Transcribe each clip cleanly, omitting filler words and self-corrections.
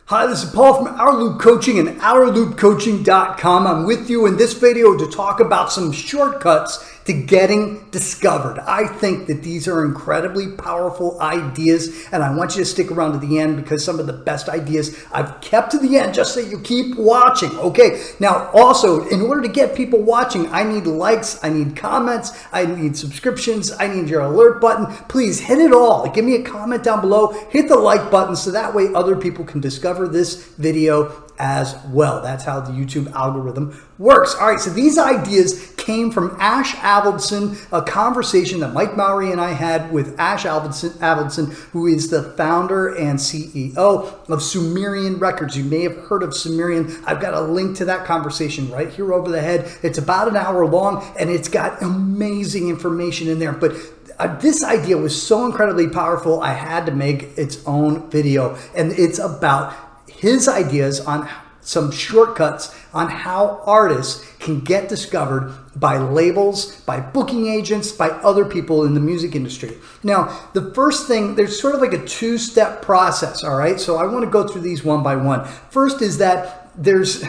Hi, this is Paul from Outerloop Coaching and OuterloopCoaching.com. I'm with you in this video to talk about some shortcuts to getting discovered. I think that these are incredibly powerful ideas, and I want you to stick around to the end because some of the best ideas I've kept to the end just so you keep watching. Okay, now also, in order to get people watching, I need likes, I need comments, I need subscriptions, I need your alert button. Please hit it all. Give me a comment down below, hit the like button so that way other people can discover this video as well. That's how the YouTube algorithm works. All right, so these ideas came from Ash Avildsen, a conversation that Mike Mowry and I had with Ash Avildsen, who is the founder and CEO of Sumerian Records. You may have heard of Sumerian. I've got a link to that conversation right here over the head. It's about an hour long, and it's got amazing information in there. But this idea was so incredibly powerful, I had to make its own video, and it's about his ideas on some shortcuts on how artists can get discovered by labels, by booking agents, by other people in the music industry. Now, the first thing, there's sort of like a two-step process, all right? So I want to go through these one by one. First is that there's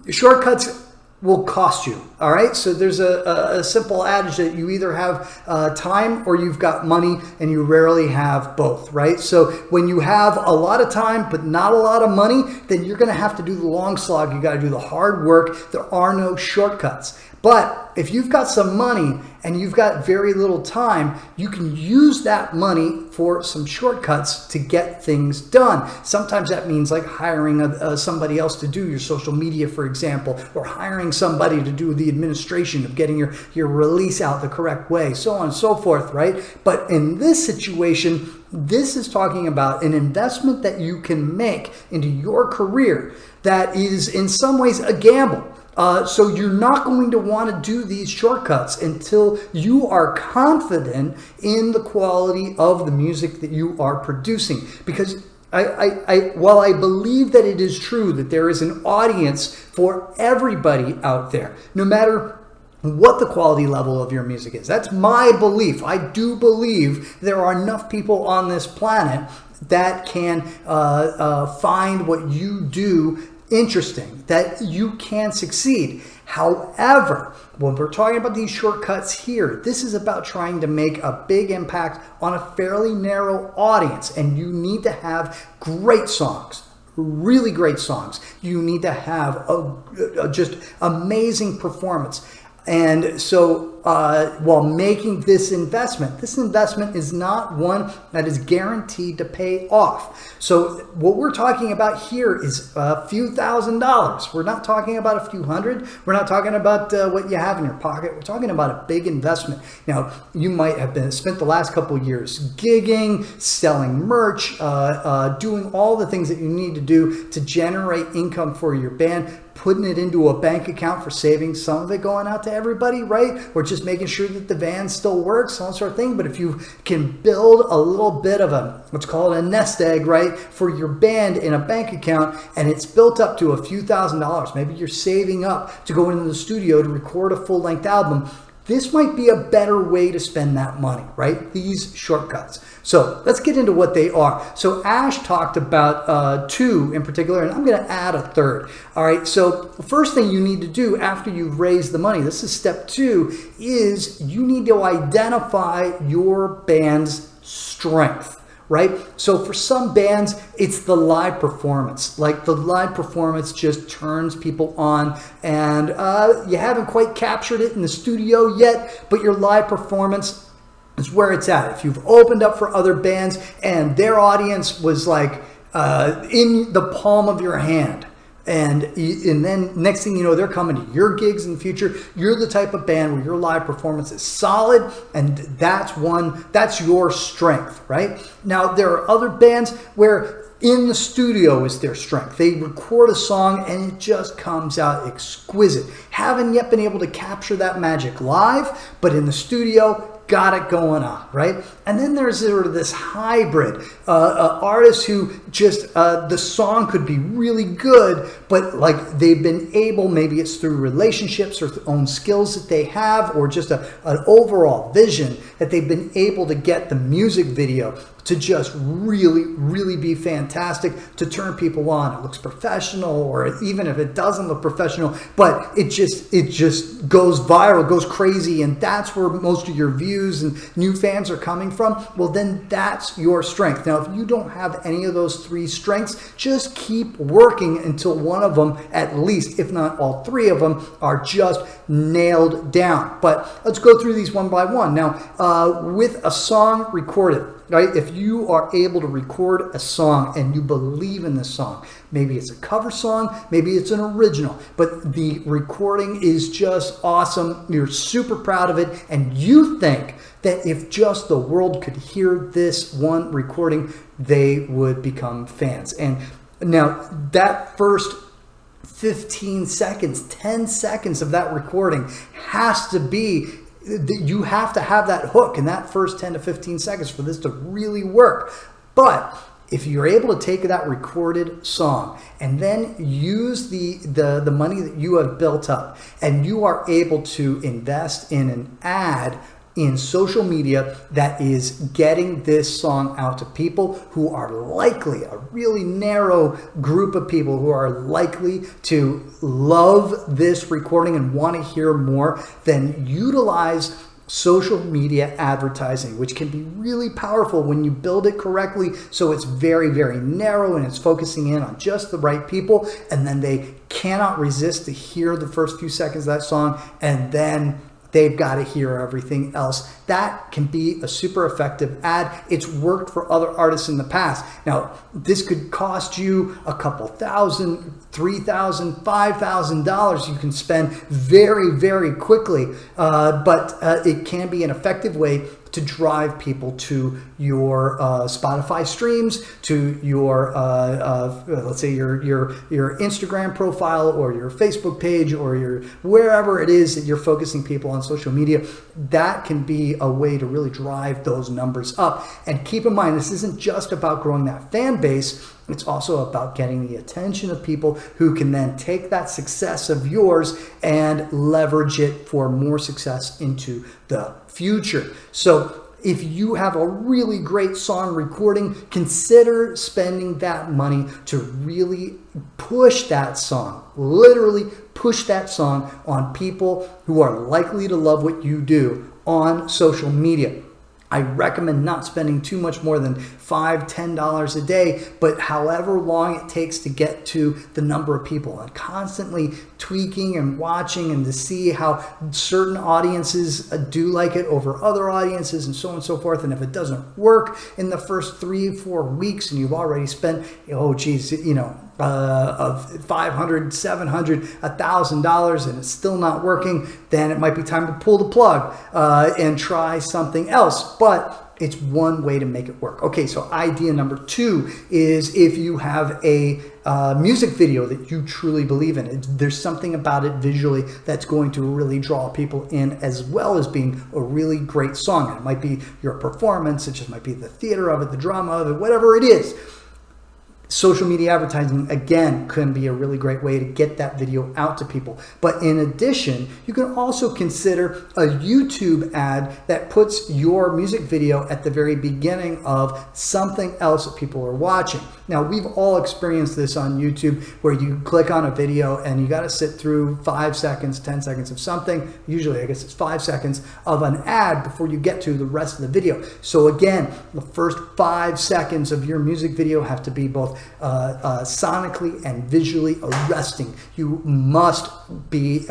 shortcuts will cost you, all right? So there's a simple adage that you either have time or you've got money, and you rarely have both, right? So when you have a lot of time but not a lot of money, then you're gonna have to do the long slog. You gotta do the hard work. There are no shortcuts. But if you've got some money and you've got very little time, you can use that money for some shortcuts to get things done. Sometimes that means like hiring somebody else to do your social media, for example, or hiring somebody to do the administration of getting your release out the correct way, so on and so forth, right? But in this situation, this is talking about an investment that you can make into your career that is in some ways a gamble. So you're not going to want to do these shortcuts until you are confident in the quality of the music that you are producing. Because while I believe that it is true that there is an audience for everybody out there, no matter what the quality level of your music is. That's my belief. I do believe there are enough people on this planet that can find what you do interesting, that you can succeed. However, when we're talking about these shortcuts here, this is about trying to make a big impact on a fairly narrow audience, and you need to have great songs, really great songs. You need to have a just amazing performance. And so while making this investment is not one that is guaranteed to pay off. So what we're talking about here is a few $1,000s. We're not talking about a few hundred. We're not talking about what you have in your pocket. We're talking about a big investment. Now, you might have spent the last couple of years gigging, selling merch, doing all the things that you need to do to generate income for your band, putting it into a bank account for savings, some of it going out to everybody, right? Or just making sure that the van still works, all that sort of thing. But if you can build a little bit of a, let's call it a nest egg, right, for your band in a bank account, and it's built up to a few $1,000s, maybe you're saving up to go into the studio to record a full-length album, this might be a better way to spend that money, right? These shortcuts. So let's get into what they are. So Ash talked about two in particular, and I'm going to add a third. All right, so the first thing you need to do after you've raised the money, this is step 2, is you need to identify your band's strength. Right? So for some bands, it's the live performance. Like the live performance just turns people on, and you haven't quite captured it in the studio yet, but your live performance is where it's at. If you've opened up for other bands and their audience was like in the palm of your hand, and then next thing you know, they're coming to your gigs in the future. You're the type of band where your live performance is solid, and that's your strength, right? Now, there are other bands where in the studio is their strength. They record a song and it just comes out exquisite. Haven't yet been able to capture that magic live, but in the studio, got it going on, right? And then there's sort of this hybrid artists who just, the song could be really good, but like they've been able, maybe it's through relationships or own skills that they have, or just an overall vision that they've been able to get the music video to just really be fantastic, to turn people on. It looks professional, or even if it doesn't look professional, but it just goes viral, goes crazy, and that's where most of your views and new fans are coming from. Well, then that's your strength. Now, if you don't have any of those three strengths, just keep working until one of them, at least, if not all three of them, are just nailed down. But let's go through these one by one. Now, with a song recorded, right? If you are able to record a song and you believe in the song, maybe it's a cover song, maybe it's an original, but the recording is just awesome. You're super proud of it, and you think that if just the world could hear this one recording, they would become fans. And now that first 15 seconds, 10 seconds of that recording has to be, you have to have that hook in that first 10 to 15 seconds for this to really work. But if you're able to take that recorded song and then use the money that you have built up, and you are able to invest in an ad in social media that is getting this song out to people who are likely, a really narrow group of people who are likely to love this recording and want to hear more, then utilize social media advertising, which can be really powerful when you build it correctly. So it's very narrow, and it's focusing in on just the right people, and then they cannot resist to hear the first few seconds of that song, and then they've got to hear everything else. That can be a super effective ad. It's worked for other artists in the past. Now, this could cost you a couple thousand, $3,000, $5,000 you can spend very quickly, but it can be an effective way to drive people to your Spotify streams, to your let's say your Instagram profile, or your Facebook page, or your wherever it is that you're focusing people on social media. That can be a way to really drive those numbers up. And keep in mind, this isn't just about growing that fan base. It's also about getting the attention of people who can then take that success of yours and leverage it for more success into the future. So if you have a really great song recording, consider spending that money to really push that song, literally push that song on people who are likely to love what you do on social media. I recommend not spending too much more than $5, $10 a day, but however long it takes to get to the number of people, and constantly tweaking and watching and to see how certain audiences do like it over other audiences, and so on and so forth. And if it doesn't work in the first 3-4 weeks and you've already spent, of $500, $700, $1,000, and it's still not working, then it might be time to pull the plug and try something else. But it's one way to make it work. Okay, so idea number 2 is if you have a music video that you truly believe in. There's something about it visually that's going to really draw people in, as well as being a really great song. And it might be your performance, it just might be the theater of it, the drama of it, whatever it is. Social media advertising, again, can be a really great way to get that video out to people. But in addition, you can also consider a YouTube ad that puts your music video at the very beginning of something else that people are watching. Now, we've all experienced this on YouTube, where you click on a video and you got to sit through 5 seconds, 10 seconds of something. Usually, I guess it's 5 seconds of an ad before you get to the rest of the video. So again, the first 5 seconds of your music video have to be both sonically and visually arresting. You must be,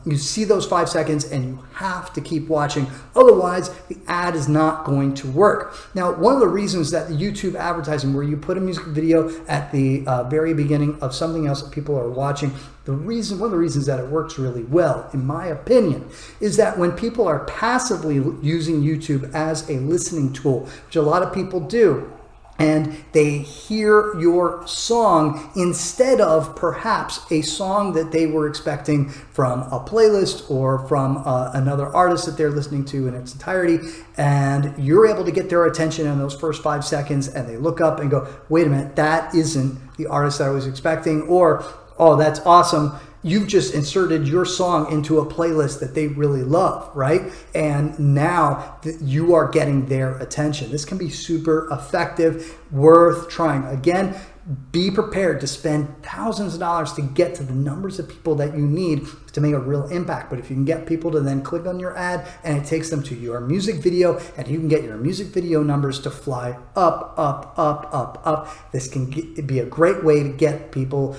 you see those 5 seconds and you have to keep watching. Otherwise, the ad is not going to work. Now, one of the reasons that the YouTube advertising, where you put a music video at the very beginning of something else that people are watching, one of the reasons that it works really well, in my opinion, is that when people are passively using YouTube as a listening tool, which a lot of people do, and they hear your song instead of perhaps a song that they were expecting from a playlist or from another artist that they're listening to in its entirety, and you're able to get their attention in those first 5 seconds, and they look up and go, wait a minute, that isn't the artist I was expecting, or, oh, that's awesome, you've just inserted your song into a playlist that they really love, right? And now you are getting their attention. This can be super effective, worth trying. Again, be prepared to spend thousands of dollars to get to the numbers of people that you need to make a real impact. But if you can get people to then click on your ad and it takes them to your music video, and you can get your music video numbers to fly up, up, up, up, up, this can be a great way to get people,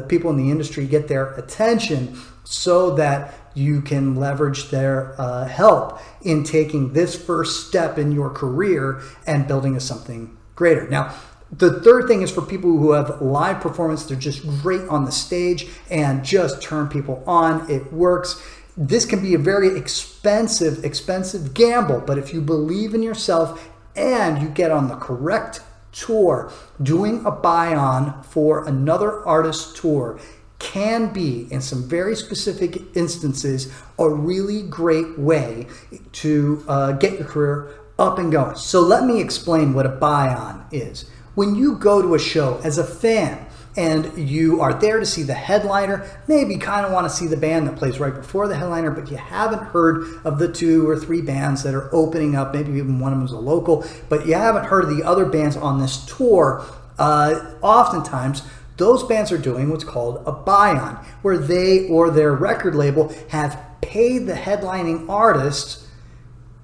people in the industry, get their attention so that you can leverage their help in taking this first step in your career and building something greater. Now, the third thing is for people who have live performance. They're just great on the stage and just turn people on. It works. This can be a very expensive gamble, but if you believe in yourself and you get on the correct tour, doing a buy-on for another artist's tour can be, in some very specific instances, a really great way to get your career up and going. So let me explain what a buy-on is. When you go to a show as a fan and you are there to see the headliner, maybe you kind of want to see the band that plays right before the headliner, but you haven't heard of the 2 or 3 bands that are opening up, maybe even one of them is a local, but you haven't heard of the other bands on this tour. Oftentimes, those bands are doing what's called a buy-on, where they or their record label have paid the headlining artist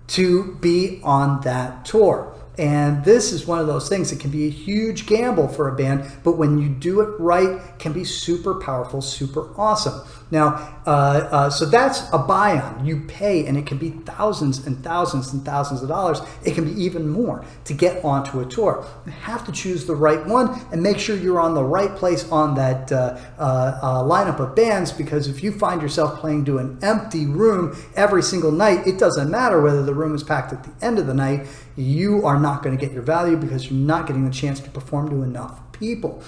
to be on that tour. And this is one of those things that can be a huge gamble for a band, but when you do it right, can be super powerful, super awesome. Now, so that's a buy-on. You pay, and it can be thousands and thousands and thousands of dollars. It can be even more to get onto a tour. You have to choose the right one and make sure you're on the right place on that lineup of bands, because if you find yourself playing to an empty room every single night, it doesn't matter whether the room is packed at the end of the night. You are not going to get your value because you're not getting the chance to perform to enough people.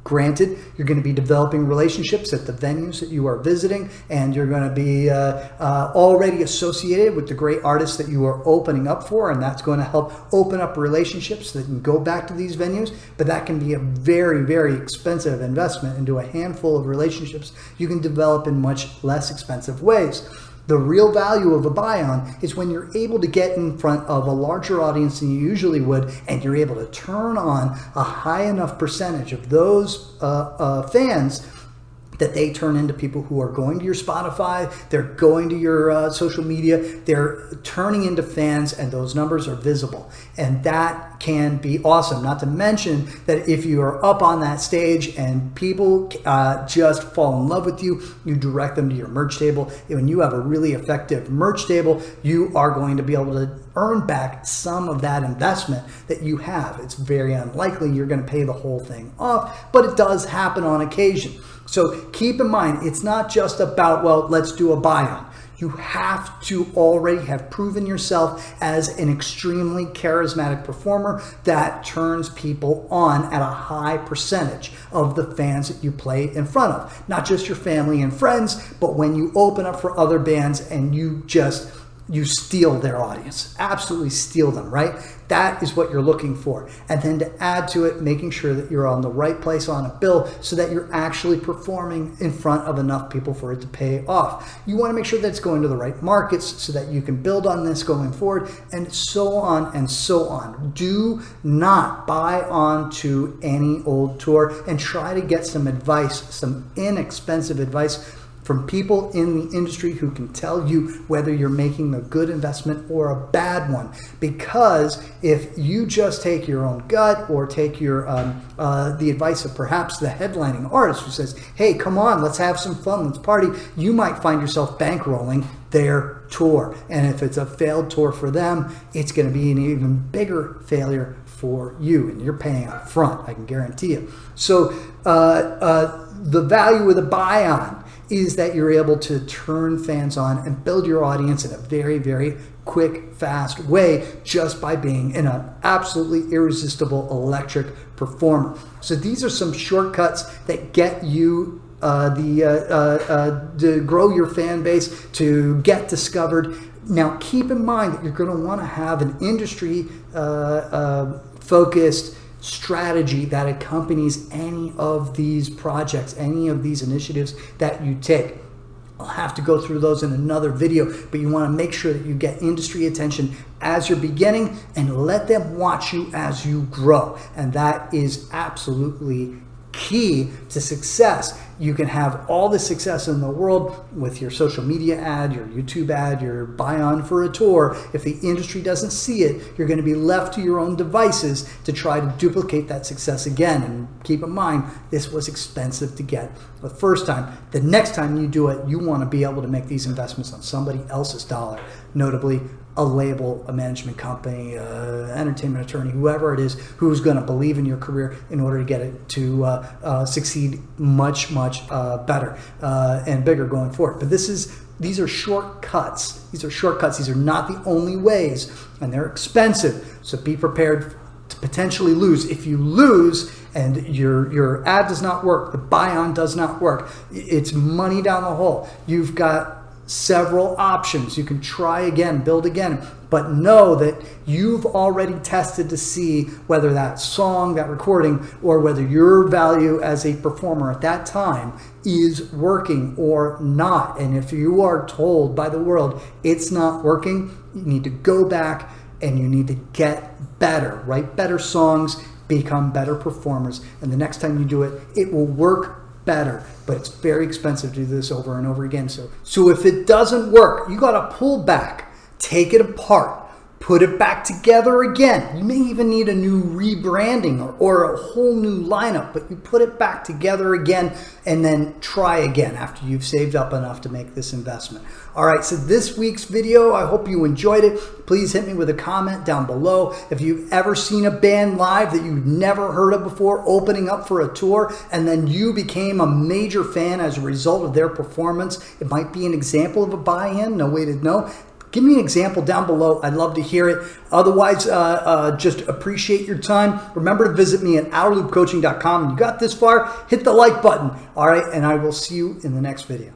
Granted, you're going to be developing relationships at the venues that you are visiting, and you're going to be already associated with the great artists that you are opening up for, and that's going to help open up relationships that can go back to these venues. But that can be a very, very expensive investment into a handful of relationships you can develop in much less expensive ways. The real value of a buy-on is when you're able to get in front of a larger audience than you usually would, and you're able to turn on a high enough percentage of those fans that they turn into people who are going to your Spotify, they're going to your social media, they're turning into fans, and those numbers are visible. And that can be awesome. Not to mention that if you are up on that stage and people just fall in love with you, you direct them to your merch table. When you have a really effective merch table, you are going to be able to earn back some of that investment that you have. It's very unlikely you're going to pay the whole thing off, but it does happen on occasion. So keep in mind, it's not just about, well, let's do a buy-on. You have to already have proven yourself as an extremely charismatic performer that turns people on at a high percentage of the fans that you play in front of. Not just your family and friends, but when you open up for other bands and you steal their audience, absolutely steal them, right? That is what you're looking for. And then to add to it, making sure that you're on the right place on a bill so that you're actually performing in front of enough people for it to pay off. You want to make sure that it's going to the right markets so that you can build on this going forward, and so on and so on. Do not buy onto any old tour, and try to get some advice, some inexpensive advice from people in the industry who can tell you whether you're making a good investment or a bad one. Because if you just take your own gut, or take your the advice of perhaps the headlining artist who says, hey, come on, let's have some fun, let's party, you might find yourself bankrolling their tour. And if it's a failed tour for them, it's going to be an even bigger failure for you, and you're paying up front, I can guarantee you. So the value of the buy-on is that you're able to turn fans on and build your audience in a very, very quick, fast way, just by being an absolutely irresistible electric performer. So these are some shortcuts that get you to grow your fan base, to get discovered. Now, keep in mind that you're going to want to have an industry focused strategy that accompanies any of these projects, any of these initiatives that you take. I'll have to go through those in another video, but you want to make sure that you get industry attention as you're beginning and let them watch you as you grow. And that is absolutely key to success. You can have all the success in the world with your social media ad, your YouTube ad, your buy on for a tour. If the industry doesn't see it, you're going to be left to your own devices to try to duplicate that success again. And keep in mind, this was expensive to get the first time. The next time you do it, you want to be able to make these investments on somebody else's dollar, notably a label, a management company, entertainment attorney, whoever it is, who's going to believe in your career in order to get it to succeed much better and bigger going forward. But these are shortcuts. These are shortcuts. These are not the only ways, and they're expensive. So be prepared to potentially lose. If you lose and your ad does not work, the buy-on does not work, it's money down the hole. You've got several options. You can try again, build again, but know that you've already tested to see whether that song, that recording, or whether your value as a performer at that time is working or not. And if you are told by the world it's not working, you need to go back and you need to get better, write better songs, become better performers. And the next time you do it, it will work better, but it's very expensive to do this over and over again. So if it doesn't work, you got to pull back, take it apart, put it back together again. You may even need a new rebranding or a whole new lineup, but you put it back together again and then try again after you've saved up enough to make this investment. All right, so this week's video, I hope you enjoyed it. Please hit me with a comment down below. If you've ever seen a band live that you've never heard of before opening up for a tour and then you became a major fan as a result of their performance, it might be an example of a buy-in, no way to know. Give me an example down below. I'd love to hear it. Otherwise, just appreciate your time. Remember to visit me at outerloopcoaching.com. You got this far, hit the like button. All right, and I will see you in the next video.